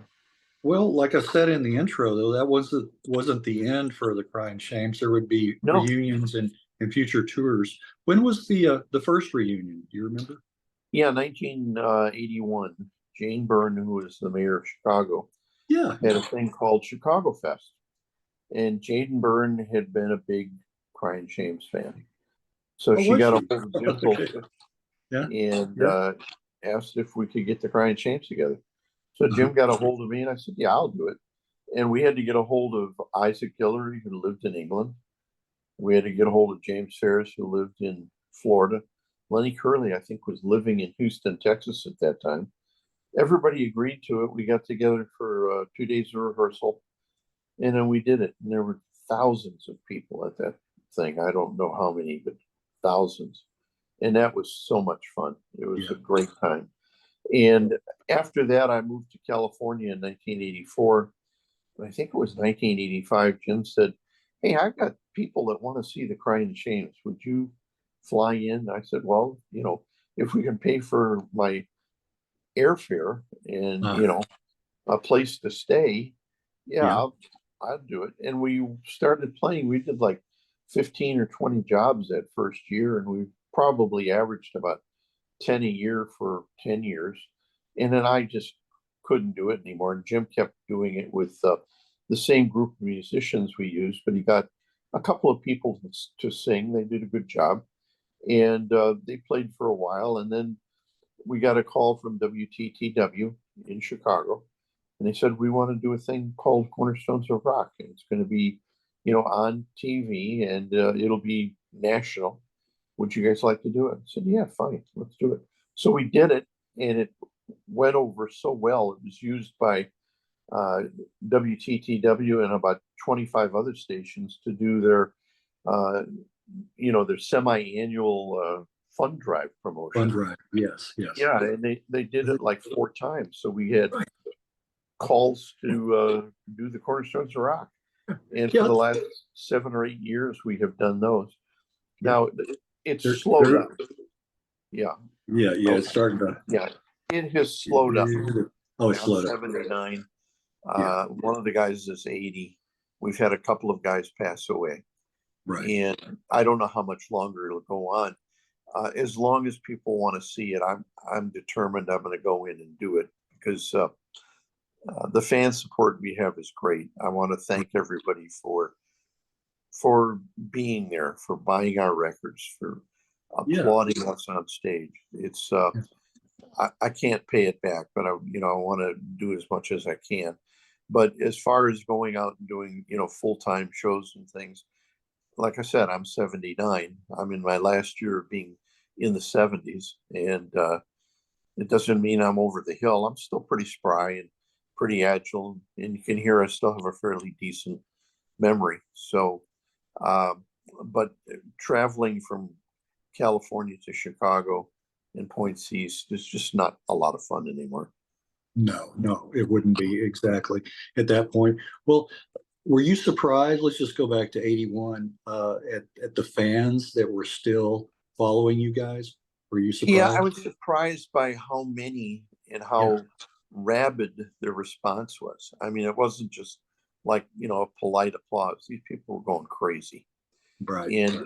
Well, like I said in the intro, though, that wasn't the end for the Cryin Shames. There would be No. reunions and future tours. When was the first reunion? Do you remember? Yeah, 1981. Jane Byrne, who was the mayor of Chicago, Yeah. had a thing called Chicago Fest. And Jane Byrne had been a big Cryan Shames fan. So she got a hold of Jim Pilster and asked if we could get the Cryan Shames together. So Jim got a hold of me and I said, yeah, I'll do it. And we had to get a hold of Isaac Guillory, who lived in England. We had to get a hold of James Ferris, who lived in Florida. Lenny Curley, I think, was living in Houston, Texas at that time. Everybody agreed to it. We got together for 2 days of rehearsal, and then we did it. And there were thousands of people at that thing. I don't know how many, but thousands. And that was so much fun. It was a great time. And after that, I moved to California in 1984. I think it was 1985. Jim said, hey, I've got people that want to see the Cryin Shames. Would you fly in? I said, well, if we can pay for my airfare and, a place to stay, I'll do it. And we started playing. We did like 15 or 20 jobs that first year, and we probably averaged about 10 a year for 10 years. And then I just couldn't do it anymore. And Jim kept doing it with the same group of musicians we used, but he got a couple of people to sing. They did a good job. And they played for a while. And then we got a call from WTTW in Chicago. And they said, we want to do a thing called Cornerstones of Rock. And it's going to be, on TV, and it'll be national. Would you guys like to do it? I said, yeah, fine, let's do it. So we did it, and it went over so well. It was used by WTTW and about 25 other stations to do their, their semi-annual fund drive promotion. Fund drive, yes. Yeah, and they did it like 4 times. So we had calls to do the Cornerstones of Rock. And for the last 7 or 8 years, we have done those. Now, it's slowed up. Yeah. It's starting to. Yeah, it has slowed up. Oh, it's slowed up. 79. One of the guys is 80. We've had a couple of guys pass away. Right. And I don't know how much longer it'll go on. As long as people want to see it, I'm determined I'm going to go in and do it, because the fan support we have is great. I want to thank everybody for being there, for buying our records, for applauding us on stage. It's I can't pay it back, but I want to do as much as I can. But as far as going out and doing full-time shows and things, like I said, I'm 79. I'm in my last year of being in the 70s, and it doesn't mean I'm over the hill. I'm still pretty spry and pretty agile, and you can hear I still have a fairly decent memory. So, but traveling from California to Chicago and points east is just not a lot of fun anymore. No, it wouldn't be exactly at that point. Well, were you surprised? Let's just go back to 81 at the fans that were still following you guys. Were you surprised? Yeah, I was surprised by how many and how rabid their response was. I mean, it wasn't just like, a polite applause. These people were going crazy. Right. And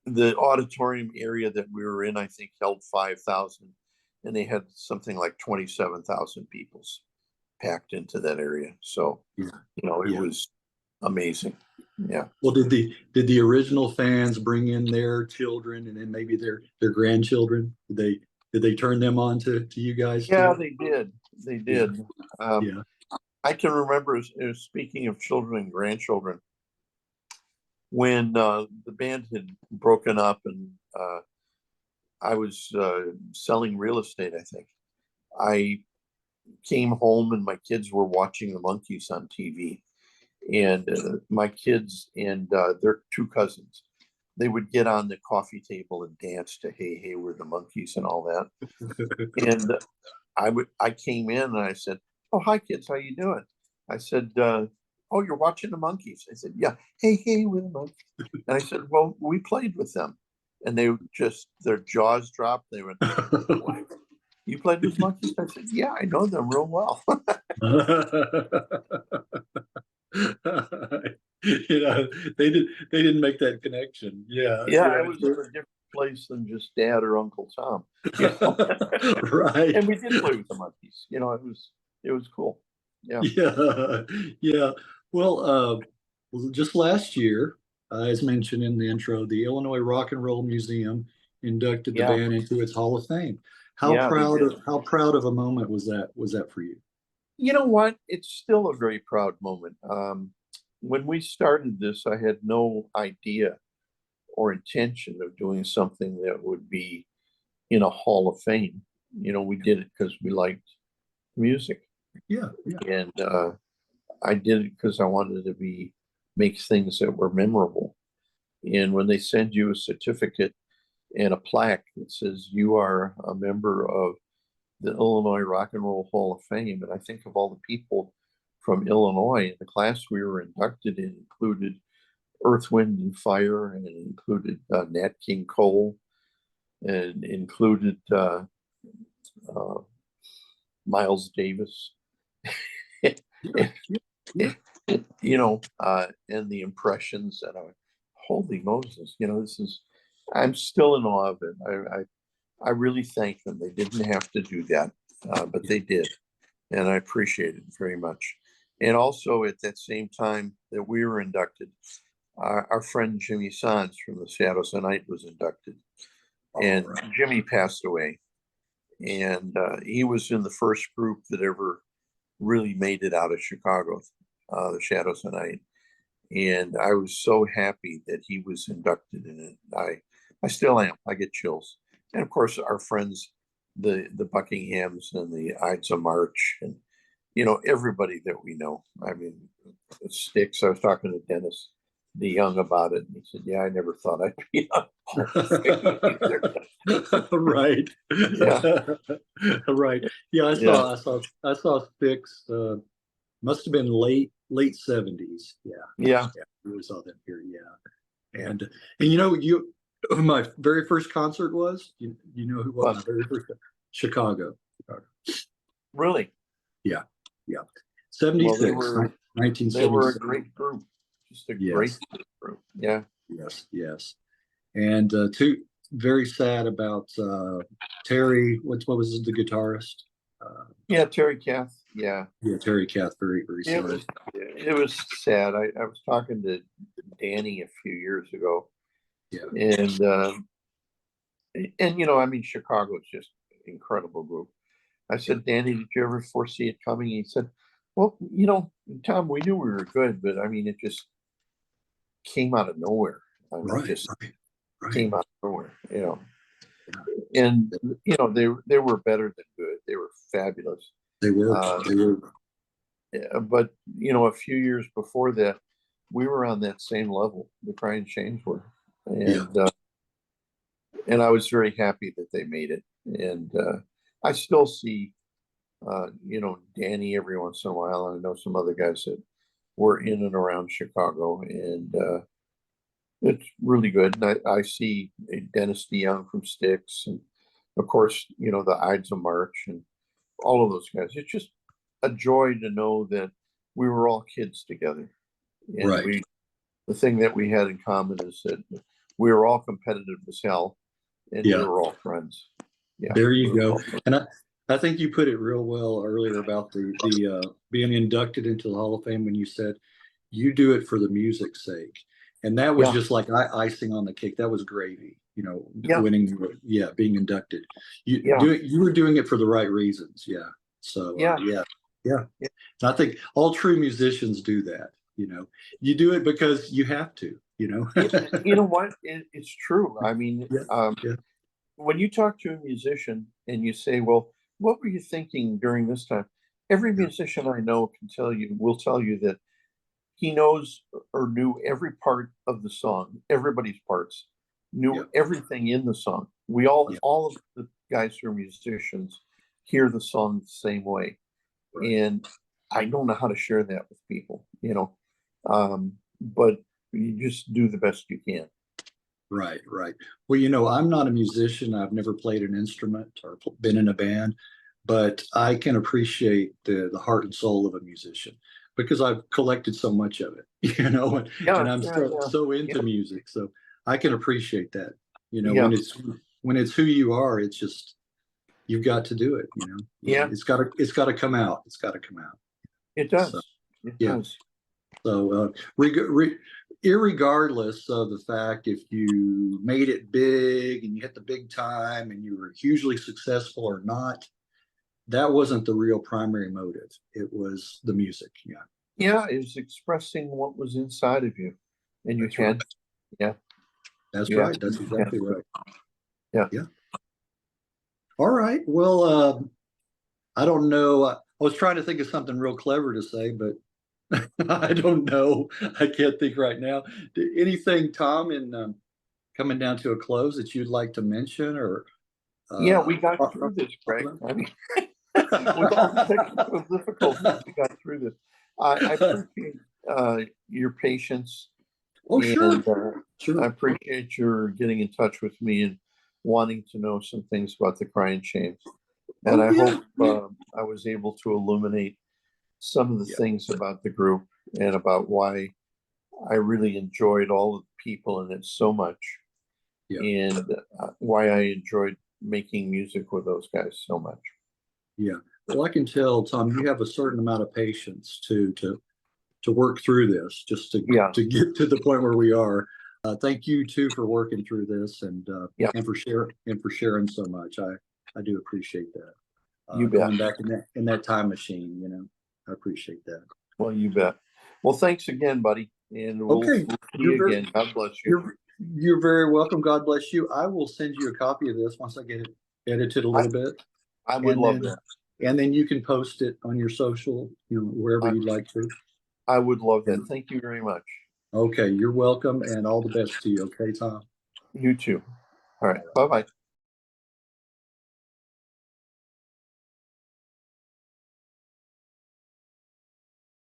the auditorium area that we were in, I think, held 5,000, and they had something like 27,000 people packed into that area. So, it was amazing. Yeah. Well, did the original fans bring in their children and then maybe their grandchildren? Did they turn them on to you guys? Yeah, too? they did. They did. I can remember, speaking of children and grandchildren, when the band had broken up and I was selling real estate, I think. I came home and my kids were watching the Monkees on TV. And my kids and their 2 cousins, they would get on the coffee table and dance to Hey, Hey, We're the Monkees and all that. And I came in and I said, "Oh, hi kids, how you doing?" I said, "Oh, you're watching the Monkees." I said, "Yeah." "Hey, hey, we're the Monkees." And I said, "Well, we played with them." And they just, their jaws dropped. They went, "What? You played with Monkees?" I said, "Yeah, I know them real well." You know, they didn't make that connection. Yeah, Yeah, I yeah, was in a different place than just Dad or Uncle Tom. right. And we did play with the Monkees. It was cool. Yeah. Yeah, yeah. Well, just last year, as mentioned in the intro, the Illinois Rock and Roll Museum inducted the Yeah. band into its Hall of Fame. Yeah, they did. How proud of a moment was that for you? You know what? It's still a very proud moment. When we started this, I had no idea or intention of doing something that would be in a Hall of Fame. We did it because we liked music, Yeah, yeah, and I did it because I wanted to make things that were memorable. And when they send you a certificate and a plaque that says you are a member of the Illinois Rock and Roll Hall of Fame, and I think of all the people from Illinois, the class we were inducted in included Earth, Wind, and Fire, and it included Nat King Cole, and included uh, Miles Davis. yeah, yeah, And the Impressions, and holy Moses, I'm still in awe of it. I really thank them. They didn't have to do that, but yeah. they did, and I appreciate it very much. And also, at that same time that we were inducted, our friend Jimmy Sands from the Shadows of Night was inducted, and Right. Jimmy passed away, and he was in the first group that ever really made it out of Chicago, the Shadows of Night, and I was so happy that he was inducted in it. I still am. I get chills, and of course, our friends, the Buckinghams and the Ides of March, and everybody that we know. I mean, it sticks. I was talking to Dennis DeYoung about it, and he said, "Yeah, I never thought I'd be on Hall of Fame either." Right. Yeah, Right. Yeah, yeah, I saw Fix, must have been late 70s. Yeah. yeah. Yeah. We saw them here. Yeah. And you who my very first concert was? You know who was my But very first? Chicago. Chicago. really, Yeah. Yeah. well, 76, they were a 1976. great group, just a great Yes. group. Yeah, Yes. Yes. And too very sad about Terry. What was the guitarist? Uh, yeah. Terry Kath. Yeah, yeah, Terry Kath. Very very it sad. was it was sad. I was talking to Danny a few years ago, Yeah, and I mean, Chicago is just an incredible group. I yeah. said, "Danny, did you ever foresee it coming?" He said, "Well, Tom, we knew we were good, but I mean, it just came out of nowhere. I mean, Right, just right, right. came out of nowhere. Yeah, And they were better than good. They were fabulous. they were. Uh, They were. but a few years before that, we were on that same level. The Cryan Shames were, Yeah, and I was very happy that they made it. And I still see, Danny every once in a while. I know some other guys that were in and around Chicago, and it's really good. And I see Dennis DeYoung from Styx, and of course, the Ides of March and all of those guys. It's just a joy to know that we were all kids together, and right. the thing that we had in common is that we were all competitive as hell, and we Yeah, were all friends. Yeah, there we you were go. all friends. And I think you put it real well earlier about the being inducted into the Hall of Fame when you said you do it for the music's sake, and that was Yeah, just like icing on the cake. That was gravy. yeah, Winning, yeah, being inducted. yeah, You were doing it for the right reasons. Yeah. So yeah, yeah, yeah. yeah. And I think all true musicians do that. You do it because you have to. You know what? It's true. I mean, Yeah, yeah, when you talk to a musician and you say, "Well, what were you thinking during this time?" Every yeah, musician I know will tell you that he knows or knew every part of the song, everybody's parts, yeah, knew everything in the song. yeah, All of the guys who are musicians hear the song the same way. And I don't know how to share that with people, you know. But you just do the best you can. Right, right. Well, you know, I'm not a musician. I've never played an instrument or been in a band, but I can appreciate the heart and soul of a musician because I've collected so much of it, you know, and I'm so into music. So I can appreciate that. You know, when it's who you are, it's just you've got to do it, you know. Yeah. It's gotta come out. It's gotta come out. It does. So, it yeah. does. So, irregardless of the fact if you made it big and you hit the big time and you were hugely successful or not, that wasn't the real primary motive. It was the music. Yeah. Yeah, it was expressing what was inside of you, and you had, yeah, that's right. That's exactly right. Yeah. Yeah. All right. Well, I don't know. I was trying to think of something real clever to say, but I don't know. I can't think right now. Anything, Tom, in coming down to a close that you'd like to mention or? Yeah, we got through this, Greg. I mean, with all the technical difficulties, we got through this. I appreciate your patience. Oh, sure. And Sure. I appreciate your getting in touch with me and wanting to know some things about the Cryan Shames. And I hope I was able to illuminate some of the things about the group and about why I really enjoyed all the people in it so much, and why I enjoyed making music with those guys so much. Yeah. Well, I can tell, Tom, you have a certain amount of patience to work through this, just to get to the point where we are. Thank you too for working through this and for sharing so much. I do appreciate that. You bet. Going back in that time machine, you know, I appreciate that. Well, you bet. Well, thanks again, buddy. And we'll see you again. God bless you. You're very welcome. God bless you. I will send you a copy of this once I get it edited a little bit. I would love that. And then you can post it on your social, you know, wherever you'd like to. I would love that. Thank you very much. Okay, you're welcome, and all the best to you. Okay, Tom? You too. All right. Bye-bye.